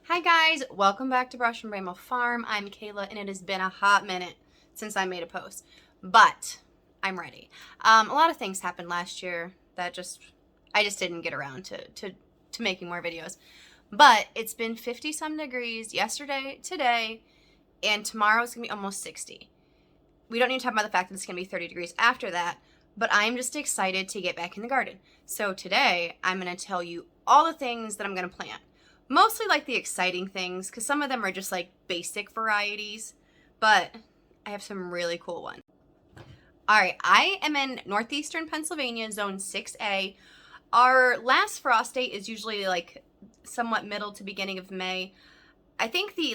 Hi guys, welcome back to Brush and Bramble Farm. I'm Kayla and it has been a hot minute since I made a post, but I'm ready. A lot of things happened last year that I just didn't get around to making more videos. But it's been 50 some degrees yesterday, today, and tomorrow's gonna be almost 60. We don't need to talk about the fact that it's gonna be 30 degrees after that, but I'm just excited to get back in the garden. So today I'm gonna tell you all the things that I'm gonna plant. Mostly like the exciting things, because some of them are just like basic varieties, but I have some really cool ones. All right, I am in northeastern Pennsylvania, zone 6A. Our last frost date is usually like somewhat middle to beginning of May. I think the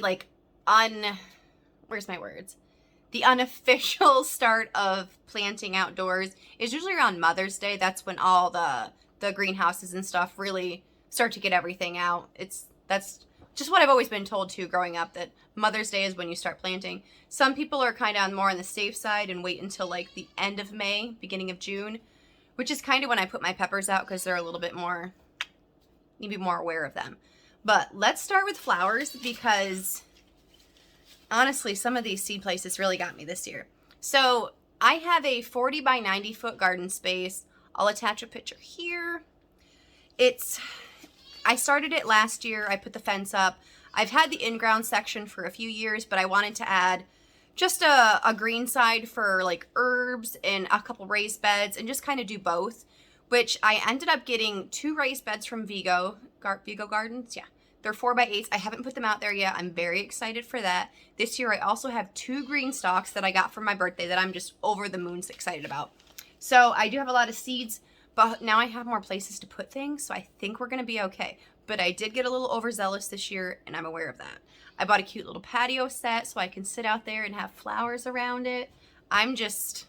the unofficial start of planting outdoors is usually around Mother's Day. That's when all the greenhouses and stuff really start to get everything out. That's just what I've always been told too growing up, that Mother's Day is when you start planting. Some people are kind of more on the safe side and wait until like the end of May, beginning of June, which is kind of when I put my peppers out because they're a little bit more, you need to be more aware of them. But let's start with flowers because honestly, some of these seed places really got me this year. So I have a 40 by 90 foot garden space. I'll attach a picture here. I started it last year. I put the fence up. I've had the in-ground section for a few years, but I wanted to add just a green side for like herbs and a couple raised beds and just kind of do both, which I ended up getting 2 raised beds from Vigo Gardens. Yeah, they're 4x8s. I haven't put them out there yet. I'm very excited for that. This year I also have 2 green stalks that I got for my birthday that I'm just over the moon excited about. So I do have a lot of seeds, but now I have more places to put things, so I think we're going to be okay. But I did get a little overzealous this year, and I'm aware of that. I bought a cute little patio set so I can sit out there and have flowers around it. I'm just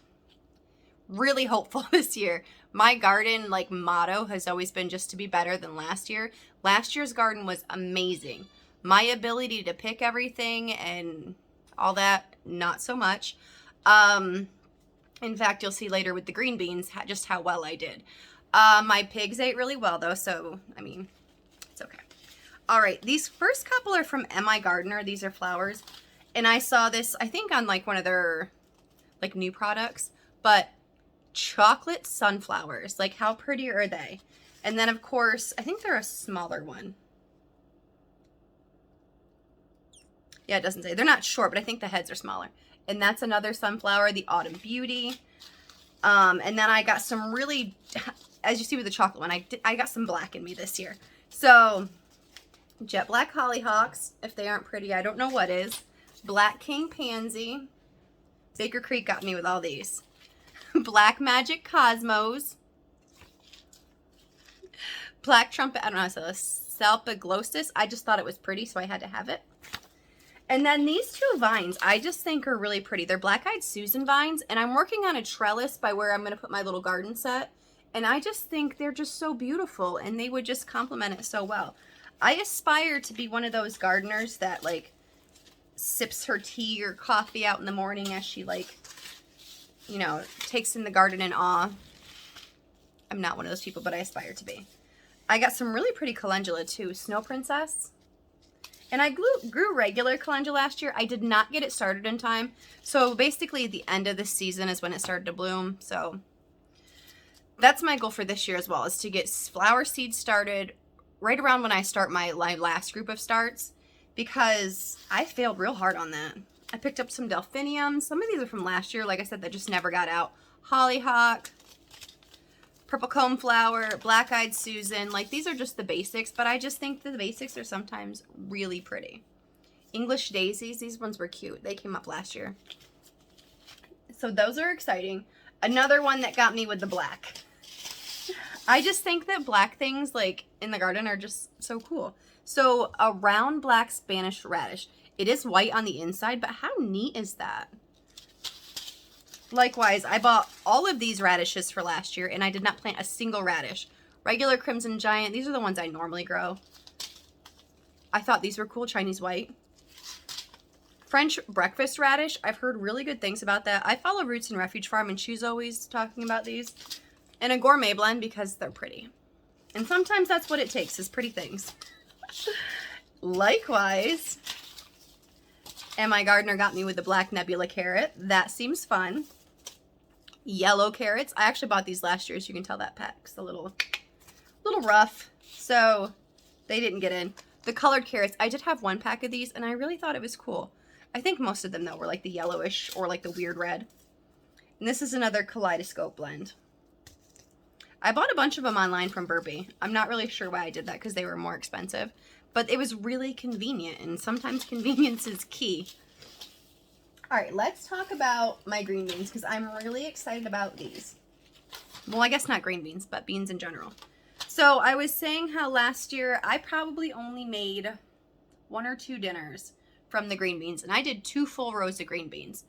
really hopeful this year. My garden motto has always been just to be better than last year. Last year's garden was amazing. My ability to pick everything and all that, not so much. In fact, you'll see later with the green beans just how well I did. My pigs ate really well though, so I mean, it's okay. All right, these first couple are from M.I. Gardener. These are flowers. And I saw this, I think on like one of their like new products, but chocolate sunflowers. Like how pretty are they? And then of course, I think they're a smaller one. Yeah, it doesn't say. They're not short, but I think the heads are smaller. And that's another sunflower, the Autumn Beauty. And then I got some really, as you see with the chocolate one, I got some black in me this year. So, jet black hollyhocks. If they aren't pretty, I don't know what is. Black king pansy. Baker Creek got me with all these. Black magic cosmos. Black trumpet, I don't know how to say this. Salpiglosis. I just thought it was pretty, so I had to have it. And then these 2 vines, I just think are really pretty. They're Black-Eyed Susan vines, and I'm working on a trellis by where I'm going to put my little garden set. And I just think they're just so beautiful, and they would just complement it so well. I aspire to be one of those gardeners that, like, sips her tea or coffee out in the morning as she, like, you know, takes in the garden in awe. I'm not one of those people, but I aspire to be. I got some really pretty calendula, too. Snow Princess. And I grew regular calendula last year. I did not get it started in time. So basically the end of this season is when it started to bloom. So that's my goal for this year as well, is to get flower seeds started right around when I start my last group of starts, because I failed real hard on that. I picked up some delphiniums. Some of these are from last year, like I said, that just never got out. Hollyhock, purple comb flower, Black-Eyed Susan. Like, these are just the basics, but I just think the basics are sometimes really pretty. English daisies, these ones were cute. They came up last year. So those are exciting. Another one that got me with the black. I just think that black things, like, in the garden are just so cool. So a round black Spanish radish. It is white on the inside, but how neat is that? Likewise, I bought all of these radishes for last year, and I did not plant a single radish. Regular Crimson Giant, these are the ones I normally grow. I thought these were cool, Chinese white. French breakfast radish, I've heard really good things about that. I follow Roots and Refuge Farm, and she's always talking about these. And a gourmet blend because they're pretty. And sometimes that's what it takes, is pretty things. Likewise. And my gardener got me with the black nebula carrot. That seems fun. Yellow carrots. I actually bought these last year, so you can tell that pack's a little rough. So they didn't get in. The colored carrots, I did have one pack of these, and I really thought it was cool. I think most of them, though, were like the yellowish or like the weird red. And this is another kaleidoscope blend. I bought a bunch of them online from Burpee. I'm not really sure why I did that because they were more expensive. But it was really convenient, and sometimes convenience is key. All right, let's talk about my green beans because I'm really excited about these. Well, I guess not green beans, but beans in general. So I was saying how last year I probably only made 1 or 2 dinners from the green beans, and I did 2 full rows of green beans.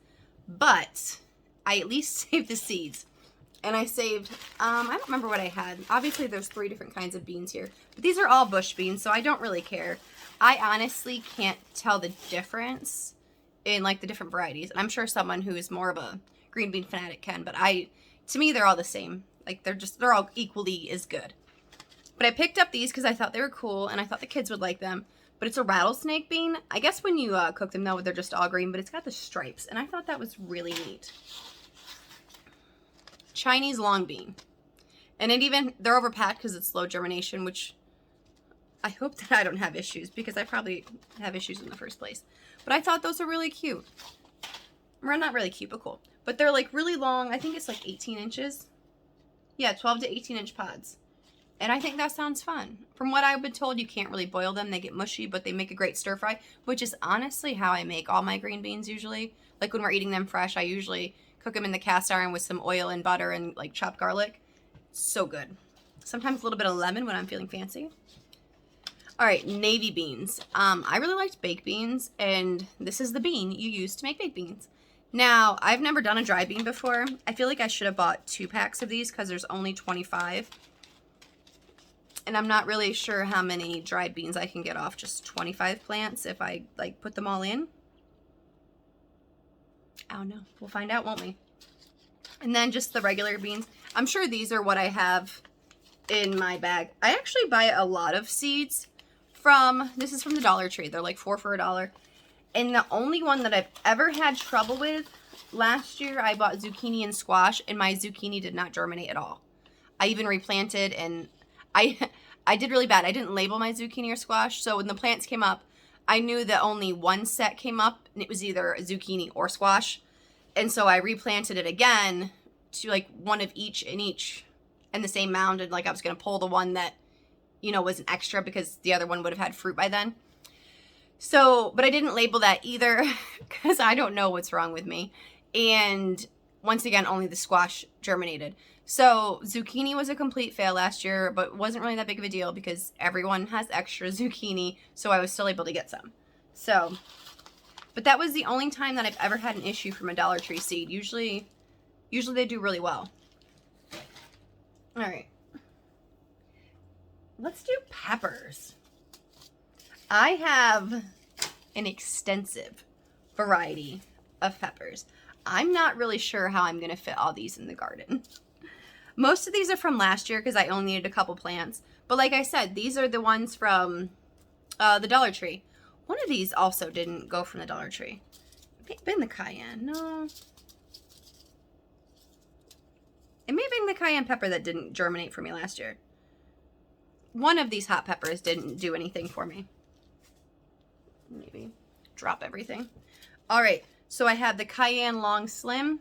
But I at least saved the seeds. And I saved, I don't remember what I had. Obviously, there's 3 different kinds of beans here. But these are all bush beans, so I don't really care. I honestly can't tell the difference in, like, the different varieties. And I'm sure someone who is more of a green bean fanatic can. But to me, they're all the same. Like, they're all equally as good. But I picked up these because I thought they were cool, and I thought the kids would like them. But it's a rattlesnake bean. I guess when you cook them, though, they're just all green. But it's got the stripes, and I thought that was really neat. Chinese long bean. And they're overpacked because it's slow germination, which I hope that I don't have issues because I probably have issues in the first place. But I thought those are really cute. Well, not really cute, but cool. But they're like really long. I think it's like 18 inches. Yeah, 12 to 18 inch pods. And I think that sounds fun. From what I've been told, you can't really boil them. They get mushy, but they make a great stir fry, which is honestly how I make all my green beans usually. Like when we're eating them fresh, I usually cook them in the cast iron with some oil and butter and like chopped garlic. So good. Sometimes a little bit of lemon when I'm feeling fancy. All right, navy beans. I really liked baked beans, and this is the bean you use to make baked beans. Now, I've never done a dry bean before. I feel like I should have bought 2 packs of these because there's only 25. And I'm not really sure how many dried beans I can get off just 25 plants if I like put them all in. I don't know. We'll find out, won't we? And then just the regular beans. I'm sure these are what I have in my bag. I actually buy a lot of seeds this is from the Dollar Tree. They're like 4 for $1. And the only one that I've ever had trouble with, last year I bought zucchini and squash, and my zucchini did not germinate at all. I even replanted, and I did really bad. I didn't label my zucchini or squash, so when the plants came up, I knew that only one set came up, and it was either zucchini or squash. And so I replanted it again to like one of each in the same mound, and like I was going to pull the one that, was an extra because the other one would have had fruit by then. So, but I didn't label that either because I don't know what's wrong with me. And once again, only the squash germinated. So zucchini was a complete fail last year, but wasn't really that big of a deal because everyone has extra zucchini, so I was still able to get some. So, but that was the only time that I've ever had an issue from a Dollar Tree seed. Usually they do really well. All right. Let's do peppers. I have an extensive variety of peppers. I'm not really sure how I'm going to fit all these in the garden. Most of these are from last year because I only needed a couple plants. But like I said, these are the ones from the Dollar Tree. One of these also didn't go from the Dollar Tree. It may have been the cayenne. No. It may have been the cayenne pepper that didn't germinate for me last year. One of these hot peppers didn't do anything for me. Maybe drop everything. All right. So I have the cayenne long slim.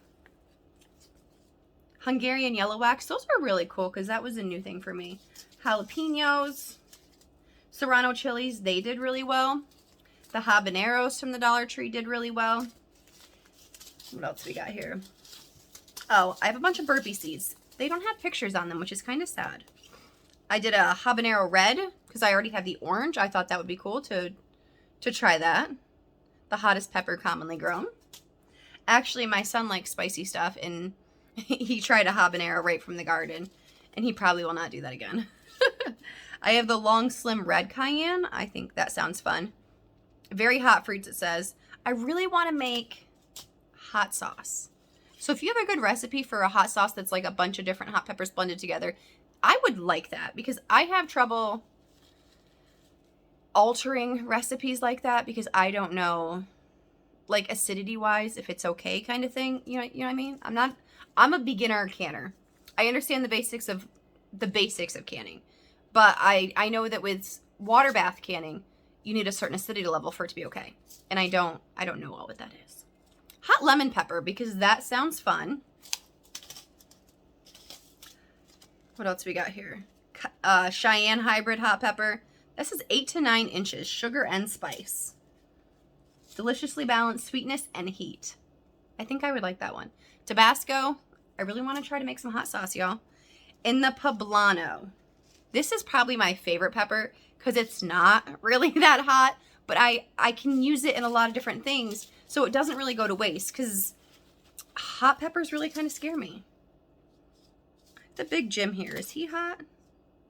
Hungarian yellow wax. Those are really cool because that was a new thing for me. Jalapenos. Serrano chilies. They did really well. The habaneros from the Dollar Tree did really well. What else we got here? Oh, I have a bunch of burpee seeds. They don't have pictures on them, which is kind of sad. I did a habanero red because I already have the orange. I thought that would be cool to try that. The hottest pepper commonly grown. Actually, my son likes spicy stuff, and he tried a habanero right from the garden, and he probably will not do that again. I have the long slim red cayenne. I think that sounds fun. Very hot fruits, it says. I really want to make hot sauce. So if you have a good recipe for a hot sauce that's like a bunch of different hot peppers blended together, I would like that because I have trouble altering recipes like that because I don't know, like, acidity wise, if it's okay kind of thing. You know what I mean? I'm a beginner canner. I understand the basics of canning, but I know that with water bath canning, you need a certain acidity level for it to be okay. And I don't know all what that is. Hot lemon pepper, because that sounds fun. What else we got here? Cheyenne hybrid hot pepper. This is 8 to 9 inches, sugar and spice. Deliciously balanced sweetness and heat. I think I would like that one. Tabasco. I really want to try to make some hot sauce, y'all. And the poblano. This is probably my favorite pepper because it's not really that hot, but I can use it in a lot of different things, so it doesn't really go to waste because hot peppers really kind of scare me. The Big Jim here, is he hot?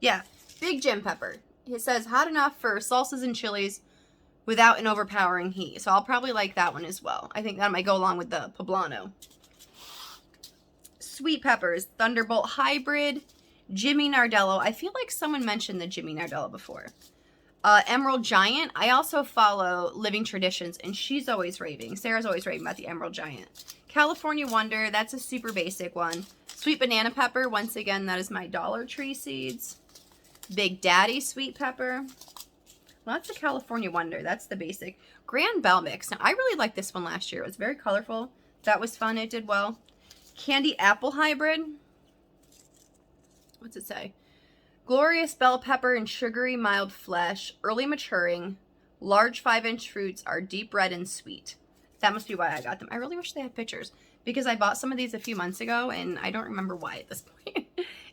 Yeah, Big Jim pepper. It says hot enough for salsas and chilies without an overpowering heat. So I'll probably like that one as well. I think that might go along with the poblano. Sweet peppers, Thunderbolt hybrid, Jimmy Nardello. I feel like someone mentioned the Jimmy Nardello before. Emerald Giant. I also follow Living Traditions, and she's always raving. Sarah's always raving about the Emerald Giant. California Wonder. That's a super basic one. Sweet banana pepper. Once again, that is my Dollar Tree seeds. Big Daddy sweet pepper. Well, that's the California Wonder. That's the basic. Grand Bell Mix. Now, I really liked this one last year. It was very colorful. That was fun. It did well. Candy Apple Hybrid. What's it say? Glorious bell pepper and sugary mild flesh. Early maturing. Large 5-inch fruits are deep red and sweet. That must be why I got them. I really wish they had pictures because I bought some of these a few months ago and I don't remember why at this point.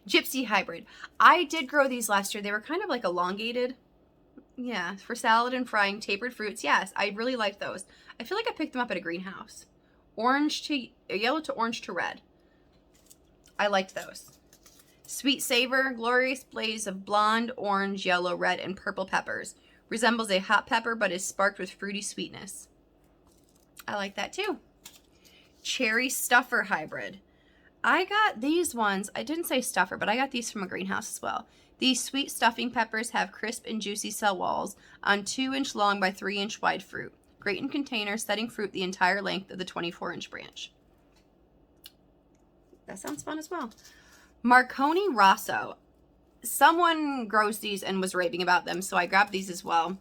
Gypsy Hybrid. I did grow these last year. They were kind of like elongated. Yeah, for salad and frying tapered fruits. Yes, I really like those. I feel like I picked them up at a greenhouse. Yellow to orange to red. I liked those. Sweet Savor, glorious blaze of blonde, orange, yellow, red, and purple peppers. Resembles a hot pepper but is sparked with fruity sweetness. I like that too. Cherry Stuffer Hybrid. I got these ones. I didn't say stuffer, but I got these from a greenhouse as well. These sweet stuffing peppers have crisp and juicy cell walls on 2-inch long by 3-inch wide fruit. Great in containers, setting fruit the entire length of the 24-inch branch. That sounds fun as well. Marconi Rosso. Someone grows these and was raving about them, so I grabbed these as well.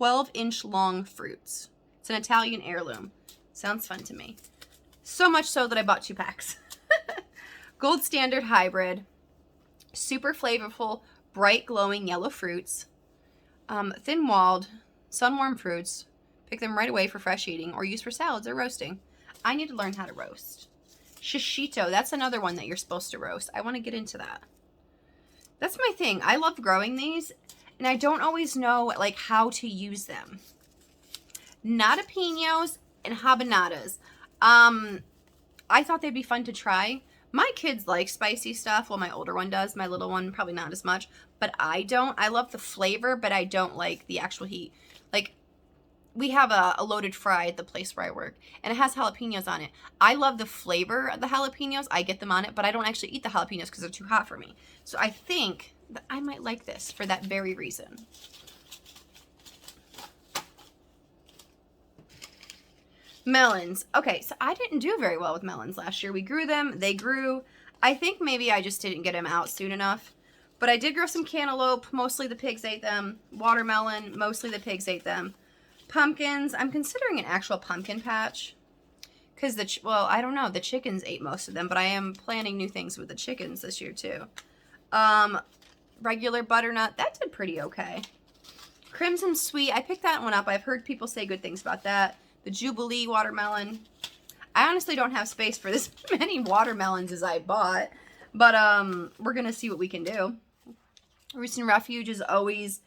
12-inch long fruits. It's an Italian heirloom. Sounds fun to me. So much so that I bought 2 packs. Gold Standard Hybrid. Super flavorful, bright glowing yellow fruits. Thin-walled, sun-warm fruits. Pick them right away for fresh eating or use for salads or roasting. I need to learn how to roast. Shishito, that's another one that you're supposed to roast. I want to get into that. That's my thing. I love growing these, and I don't always know like how to use them. Nadapinos and habanadas. I thought they'd be fun to try. My kids like spicy stuff. Well, my older one does. My little one probably not as much, but I don't. I love the flavor, but I don't like the actual heat. Like, we have a loaded fry at the place where I work, and it has jalapenos on it. I love the flavor of the jalapenos. I get them on it, but I don't actually eat the jalapenos because they're too hot for me. So I think that I might like this for that very reason. Melons. Okay, so I didn't do very well with melons last year. We grew them. They grew. I think maybe I just didn't get them out soon enough. But I did grow some cantaloupe. Mostly the pigs ate them. Watermelon. Mostly the pigs ate them. Pumpkins. I'm considering an actual pumpkin patch. Because well, I don't know. The chickens ate most of them. But I am planning new things with the chickens this year too. Regular butternut. That did pretty okay. Crimson Sweet. I picked that one up. I've heard people say good things about that. The Jubilee watermelon. I honestly don't have space for this many watermelons as I bought. But we're going to see what we can do. Roots and Refuge is always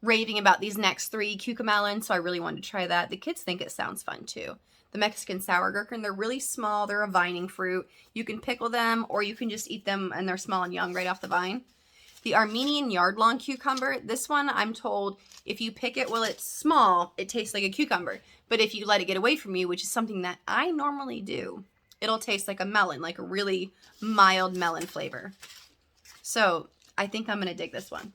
raving about these next 3 cucamelons, so I really wanted to try that. The kids think it sounds fun too. The Mexican sour gherkin, they're really small. They're a vining fruit. You can pickle them or you can just eat them and they're small and young right off the vine. The Armenian yard-long cucumber. This one, I'm told, if you pick it while it's small, it tastes like a cucumber. But if you let it get away from you, which is something that I normally do, it'll taste like a melon, like a really mild melon flavor. So I think I'm going to dig this one.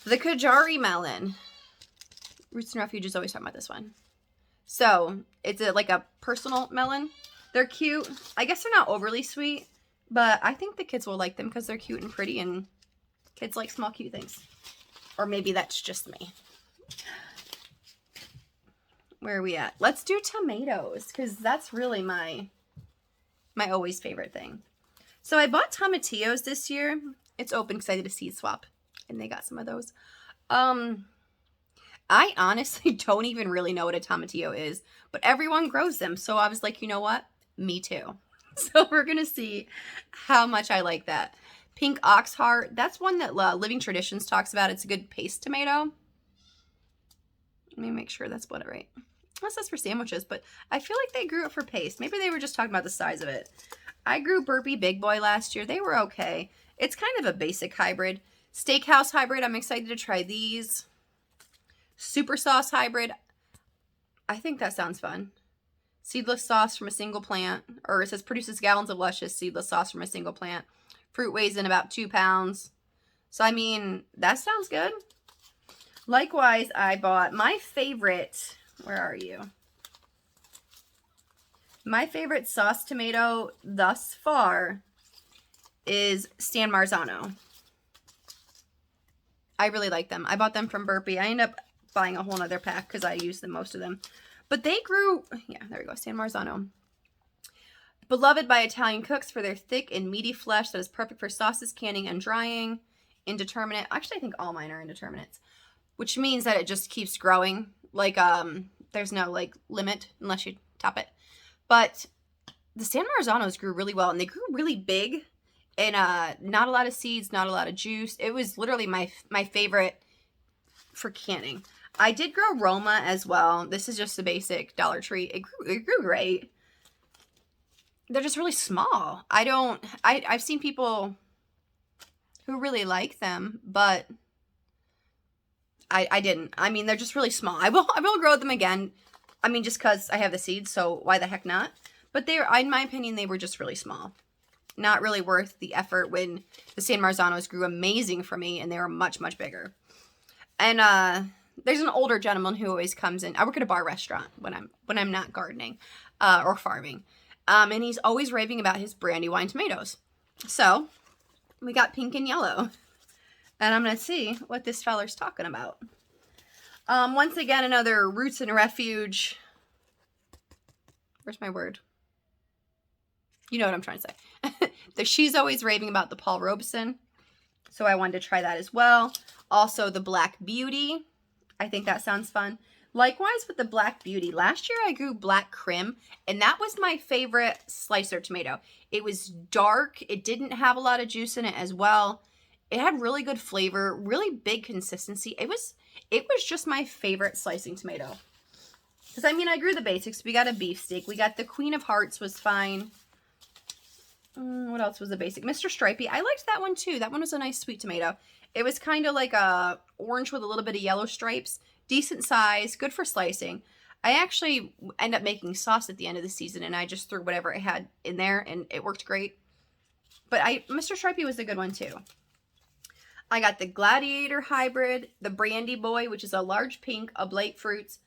The Kajari melon. Roots and Refuge is always talking about this one. So it's like a personal melon. They're cute. I guess they're not overly sweet, but I think the kids will like them because they're cute and pretty, and kids like small cute things. Or maybe that's just me. Where are we at? Let's do tomatoes, because that's really my always favorite thing. So I bought tomatillos this year. It's open because I did a seed swap, and they got some of those. I honestly don't even really know what a tomatillo is, but everyone grows them. So I was like, you know what? Me too. So we're going to see how much I like that. Pink ox heart. That's one that Living Traditions talks about. It's a good paste tomato. Let me make sure that's what right. That says for sandwiches, but I feel like they grew it for paste. Maybe they were just talking about the size of it. I grew Burpee Big Boy last year. They were okay. It's kind of a basic hybrid. Steakhouse hybrid. I'm excited to try these. Super sauce hybrid. I think that sounds fun. Seedless sauce from a single plant. Or it says produces gallons of luscious seedless sauce from a single plant. Fruit weighs in about 2 pounds. So, I mean, that sounds good. Likewise, I bought my favorite... Where are you? My favorite sauce tomato thus far is San Marzano. I really like them. I bought them from Burpee. I ended up buying a whole nother pack because I used most of them. But they grew, yeah, there we go, San Marzano. Beloved by Italian cooks for their thick and meaty flesh that is perfect for sauces, canning, and drying. Indeterminate. Actually, I think all mine are indeterminates, which means that it just keeps growing. Like, there's no, like, limit unless you top it. But the San Marzanos grew really well, and they grew really big, and not a lot of seeds, not a lot of juice. It was literally my favorite for canning. I did grow Roma as well. This is just a basic Dollar Tree. It grew great. They're just really small. I've seen people who really like them, but I didn't. I mean, they're just really small. I will grow them again. I mean, just because I have the seeds, so why the heck not? But they were, in my opinion, they were just really small. Not really worth the effort when the San Marzanos grew amazing for me, and they were much, much bigger. And there's an older gentleman who always comes in. I work at a bar restaurant when I'm not gardening or farming. And he's always raving about his Brandywine tomatoes. So we got pink and yellow. And I'm going to see what this feller's talking about. Once again, another Roots and Refuge. Where's my word? You know what I'm trying to say. She's always raving about the Paul Robeson. So I wanted to try that as well. Also, the Black Beauty. I think that sounds fun. Likewise with the Black Beauty. Last year I grew Black Crim, and that was my favorite slicer tomato. It was dark. It didn't have a lot of juice in it as well. It had really good flavor, really big consistency. It was just my favorite slicing tomato. Because, I mean, I grew the basics. We got a beefsteak. We got the Queen of Hearts was fine. What else was a basic? Mr. Stripey. I liked that one, too. That one was a nice sweet tomato. It was kind of like a orange with a little bit of yellow stripes. Decent size. Good for slicing. I actually end up making sauce at the end of the season, and I just threw whatever I had in there, and it worked great. But Mr. Stripey was a good one, too. I got the Gladiator Hybrid, the Brandy Boy, which is a large pink, oblate fruits,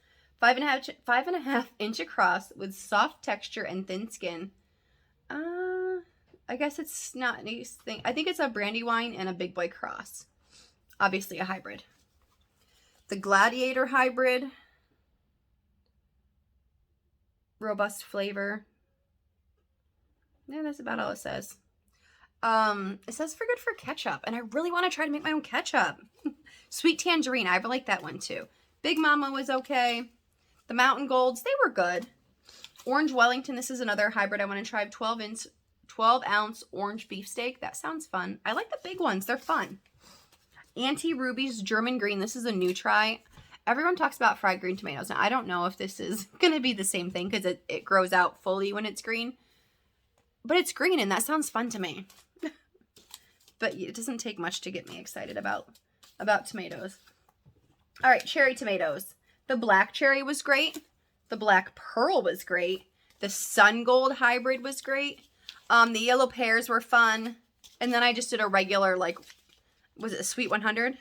5.5 inch across with soft texture and thin skin. I guess it's not a nice thing. I think it's a Brandywine and a Big Boy cross. Obviously a hybrid. The Gladiator Hybrid. Robust flavor. Yeah, that's about all it says. It says for good for ketchup, and I really want to try to make my own ketchup. Sweet Tangerine, I like that one too. Big Mama was okay. The Mountain Golds, they were good. Orange Wellington, this is another hybrid I want to try. 12 ounce orange beefsteak. That sounds fun. I like the big ones. They're fun. Auntie Ruby's German Green. This is a new try. Everyone talks about fried green tomatoes. Now, I don't know if this is going to be the same thing because it grows out fully when it's green. But it's green, and that sounds fun to me. But it doesn't take much to get me excited about tomatoes. All right, cherry tomatoes. The black cherry was great. The black pearl was great. The sun gold hybrid was great. The yellow pears were fun. And then I just did a regular, like, was it a sweet 100?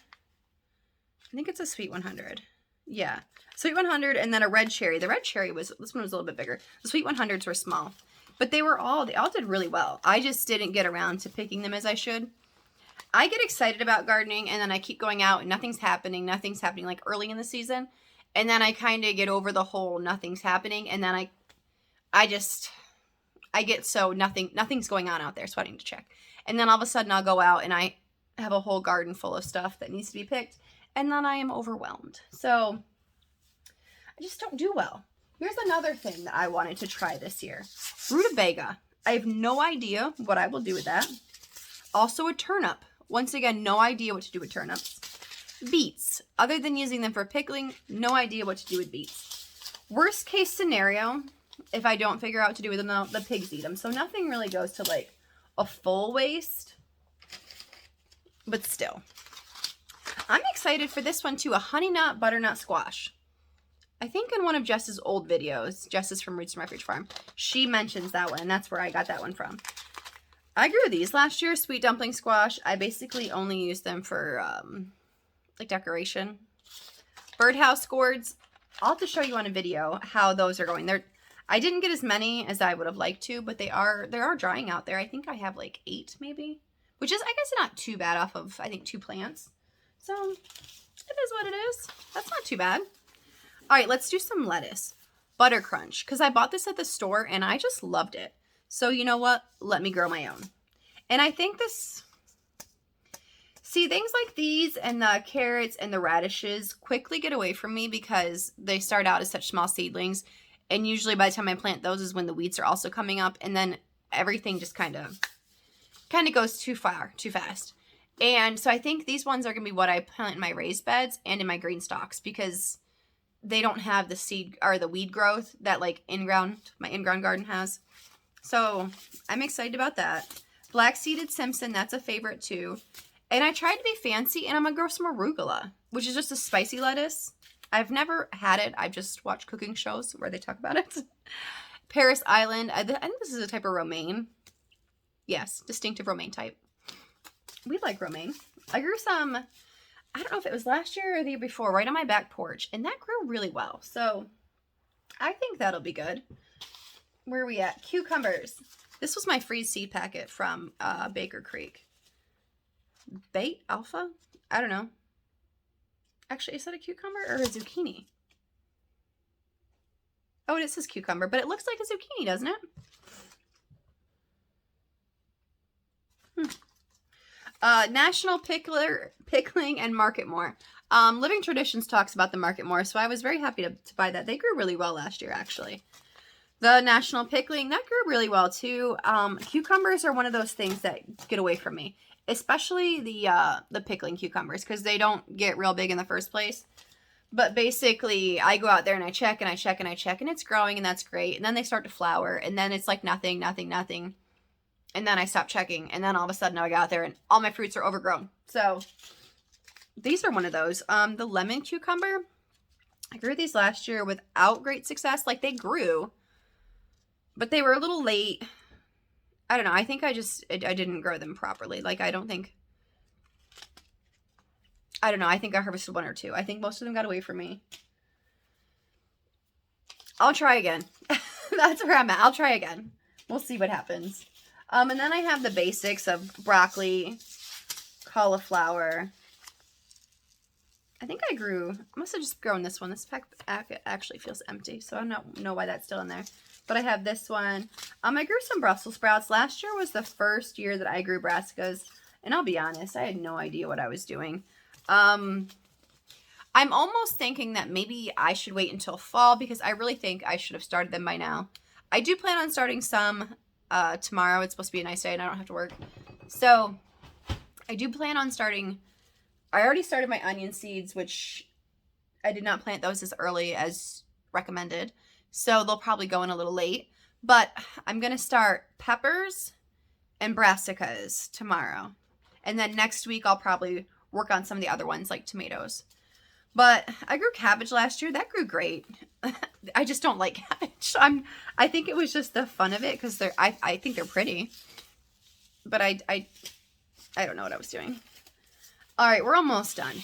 I think it's a sweet 100. Yeah. Sweet 100 and then a red cherry. The red cherry was, this one was a little bit bigger. The sweet 100s were small. But they all did really well. I just didn't get around to picking them as I should. I get excited about gardening and then I keep going out and nothing's happening like early in the season. And then I kind of get over the whole nothing's happening. And then I get so nothing's going on out there. So I need to check. And then all of a sudden I'll go out and I have a whole garden full of stuff that needs to be picked. And then I am overwhelmed. So I just don't do well. Here's another thing that I wanted to try this year. Rutabaga. I have no idea what I will do with that. Also a turnip. Once again, no idea what to do with turnips. Beets. Other than using them for pickling, no idea what to do with beets. Worst case scenario, if I don't figure out what to do with them, the pigs eat them. So nothing really goes to like a full waste. But still. I'm excited for this one too. A honey nut butternut squash. I think in one of Jess's old videos, Jess is from Roots from Refuge Farm, she mentions that one, and that's where I got that one from. I grew these last year, sweet dumpling squash. I basically only use them for, like, decoration. Birdhouse gourds. I'll have to show you on a video how those are going. I didn't get as many as I would have liked to, but they are drying out there. I think I have, like, 8, maybe, which is, I guess, not too bad off of, I think, 2 plants. So, it is what it is. That's not too bad. All right, let's do some lettuce. Butter Crunch, because I bought this at the store and I just loved it. So you know what? Let me grow my own. And I think see, things like these and the carrots and the radishes quickly get away from me because they start out as such small seedlings. And usually by the time I plant those is when the weeds are also coming up. And then everything just kind of goes too far, too fast. And so I think these ones are going to be what I plant in my raised beds and in my green stalks because they don't have the seed or the weed growth that like my in-ground garden has. So I'm excited about that. Black seeded Simpson, that's a favorite too. And I tried to be fancy and I'm going to grow some arugula, which is just a spicy lettuce. I've never had it. I've just watched cooking shows where they talk about it. Paris Island. I think this is a type of romaine. Yes, distinctive romaine type. We like romaine. I grew some, I don't know if it was last year or the year before, right on my back porch. And that grew really well. So I think that'll be good. Where are we at? Cucumbers. This was my freeze seed packet from Baker Creek. Bait Alpha? I don't know. Actually, is that a cucumber or a zucchini? Oh, it says cucumber, but it looks like a zucchini, doesn't it? National Pickling and Market More. Living Traditions talks about the Market More, so I was very happy to buy that. They grew really well last year, actually. The National Pickling, that grew really well, too. Cucumbers are one of those things that get away from me, especially the pickling cucumbers, because they don't get real big in the first place. But basically, I go out there and I check and I check and I check, and it's growing, and that's great. And then they start to flower, and then it's like nothing, nothing, nothing. And then I stop checking, and then all of a sudden I go out there and all my fruits are overgrown. So these are one of those. The lemon cucumber, I grew these last year without great success. Like, they grew, but they were a little late. I don't know. I think I didn't grow them properly. Like, I don't know. I think I harvested 1 or 2. I think most of them got away from me. I'll try again. That's where I'm at. I'll try again. We'll see what happens. And then I have the basics of broccoli, cauliflower. I think I must have just grown this one. This pack actually feels empty, so I don't know why that's still in there. But I have this one. I grew some Brussels sprouts. Last year was the first year that I grew brassicas. And I'll be honest, I had no idea what I was doing. I'm almost thinking that maybe I should wait until fall because I really think I should have started them by now. I do plan on starting some tomorrow. It's supposed to be a nice day and I don't have to work. So I do plan on starting. I already started my onion seeds, which I did not plant those as early as recommended. So they'll probably go in a little late. But I'm going to start peppers and brassicas tomorrow. And then next week I'll probably work on some of the other ones like tomatoes. But I grew cabbage last year. That grew great. I just don't like cabbage. I think it was just the fun of it because I think they're pretty. But I don't know what I was doing. All right, we're almost done.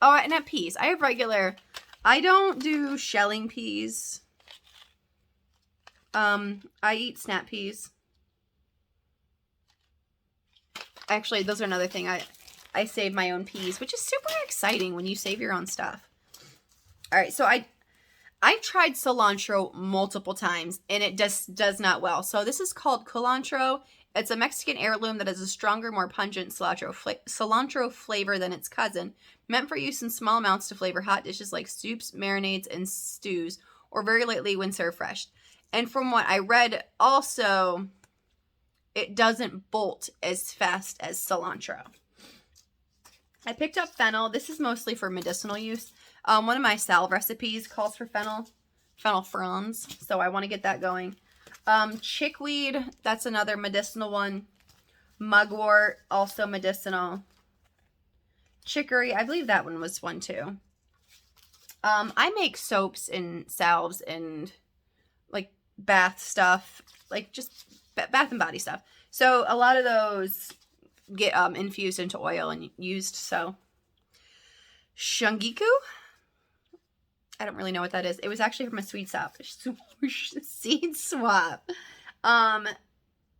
Oh, and at peas. I have regular. I don't do shelling peas. I eat snap peas. Actually, those are another thing. I save my own peas, which is super exciting when you save your own stuff. All right, so I tried cilantro multiple times, and it just does not well. So this is called culantro. It's a Mexican heirloom that has a stronger, more pungent cilantro flavor than its cousin, meant for use in small amounts to flavor hot dishes like soups, marinades, and stews, or very lightly when served fresh. And from what I read, also, it doesn't bolt as fast as cilantro. I picked up fennel. This is mostly for medicinal use. One of my salve recipes calls for fennel fronds, so I want to get that going. Chickweed, that's another medicinal one. Mugwort, also medicinal. Chicory, I believe that one was one too. I make soaps and salves and like bath stuff, like just bath and body stuff. So a lot of those get infused into oil and used. So shungiku, I don't really know what that is. It was actually from a seed swap. Seed swap.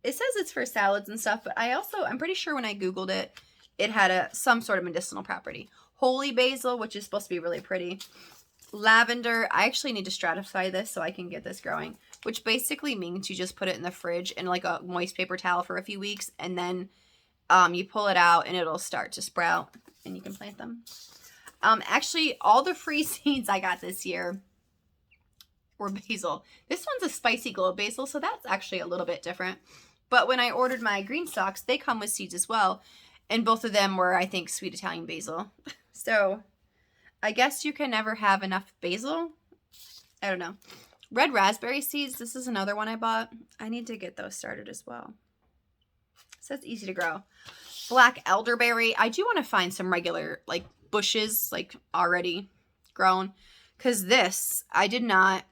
It says it's for salads and stuff, but I'm pretty sure when I Googled it, it had some sort of medicinal property. Holy basil, which is supposed to be really pretty. Lavender. I actually need to stratify this so I can get this growing, which basically means you just put it in the fridge in like a moist paper towel for a few weeks, and then you pull it out and it'll start to sprout and you can plant them. Actually, all the free seeds I got this year were basil. This one's a spicy globe basil, so that's actually a little bit different. But when I ordered my green stalks, they come with seeds as well. And both of them were, I think, sweet Italian basil. So I guess you can never have enough basil. I don't know. Red raspberry seeds. This is another one I bought. I need to get those started as well. So it's easy to grow. Black elderberry. I do want to find some regular, like, bushes, like, already grown. Because this, I did not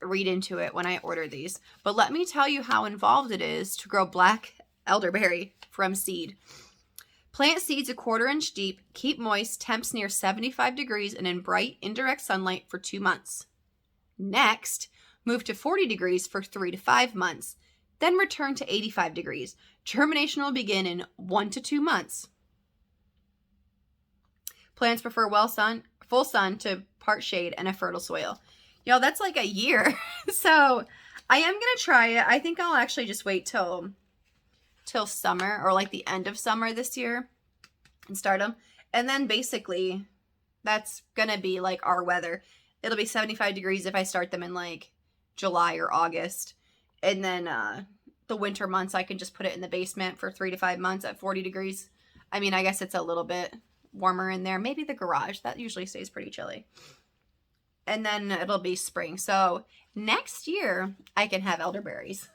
read into it when I ordered these. But let me tell you how involved it is to grow black elderberry from seed. Plant seeds 1/4 inch deep, keep moist, temps near 75 degrees, and in bright, indirect sunlight for 2 months. Next, move to 40 degrees for 3 to 5 months. Then return to 85 degrees. Germination will begin in 1 to 2 months. Plants prefer full sun to part shade and a fertile soil. Y'all, that's like a year. So I am going to try it. I think I'll actually just wait till summer or like the end of summer this year and start them. And then basically that's going to be like our weather. It'll be 75 degrees if I start them in like July or August. And then the winter months, I can just put it in the basement for 3 to 5 months at 40 degrees. I mean, I guess it's a little bit warmer in there. Maybe the garage. That usually stays pretty chilly. And then it'll be spring. So next year, I can have elderberries.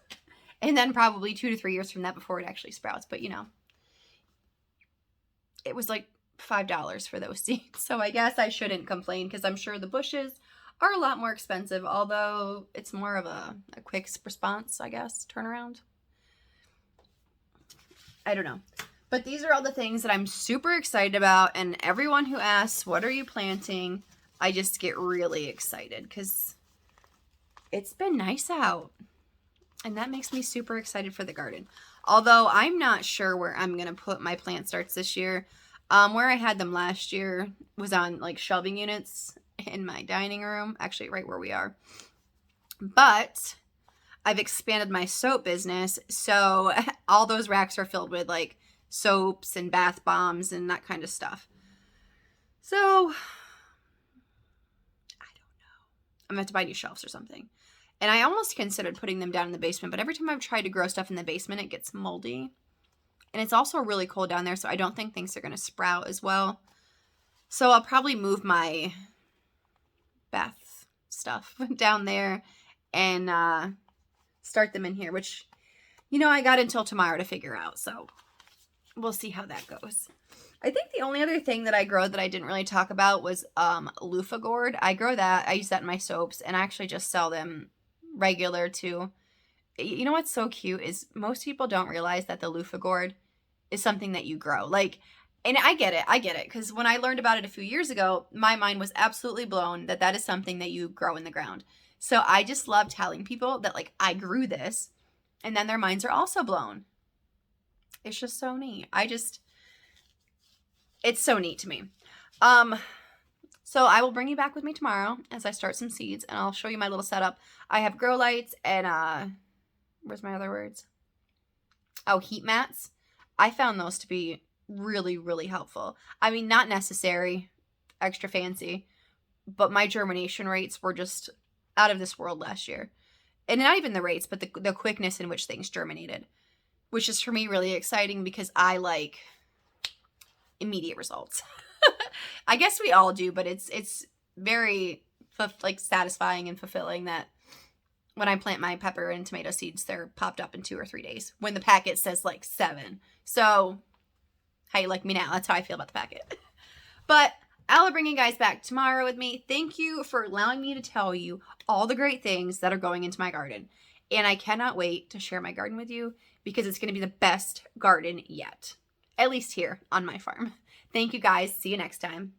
And then probably 2 to 3 years from that before it actually sprouts. But, you know, it was like $5 for those seeds. So I guess I shouldn't complain because I'm sure the bushes are a lot more expensive. Although it's more of a quick response, I guess, turnaround. I don't know. But these are all the things that I'm super excited about. And everyone who asks, what are you planting? I just get really excited because it's been nice out. And that makes me super excited for the garden. Although I'm not sure where I'm going to put my plant starts this year. Where I had them last year was on like shelving units in my dining room. Actually, right where we are. But I've expanded my soap business. So all those racks are filled with like soaps and bath bombs and that kind of stuff. So I don't know. I'm going to have to buy new shelves or something. And I almost considered putting them down in the basement, but every time I've tried to grow stuff in the basement, it gets moldy. And it's also really cold down there, so I don't think things are going to sprout as well. So I'll probably move my bath stuff down there and start them in here, which, you know, I got until tomorrow to figure out. So we'll see how that goes. I think the only other thing that I grow that I didn't really talk about was loofah gourd. I grow that. I use that in my soaps, and I actually just sell them regular too. You know what's so cute is most people don't realize that the loofah gourd is something that you grow. Like, And I get it. Because when I learned about it a few years ago, my mind was absolutely blown that that is something that you grow in the ground. So I just love telling people that, like, I grew this, and then their minds are also blown. It's just so neat. It's so neat to me. So I will bring you back with me tomorrow as I start some seeds, and I'll show you my little setup. I have grow lights and, where's my other words? Oh, heat mats. I found those to be really, really helpful. I mean, not necessary, extra fancy, but my germination rates were just out of this world last year. And not even the rates, but the quickness in which things germinated, which is for me really exciting because I like immediate results. I guess we all do, but it's very like satisfying and fulfilling that when I plant my pepper and tomato seeds, they're popped up in 2 or 3 days when the packet says like 7. So how you like me now? That's how I feel about the packet. But I'll bring you guys back tomorrow with me. Thank you for allowing me to tell you all the great things that are going into my garden. And I cannot wait to share my garden with you because it's going to be the best garden yet. At least here on my farm. Thank you guys. See you next time.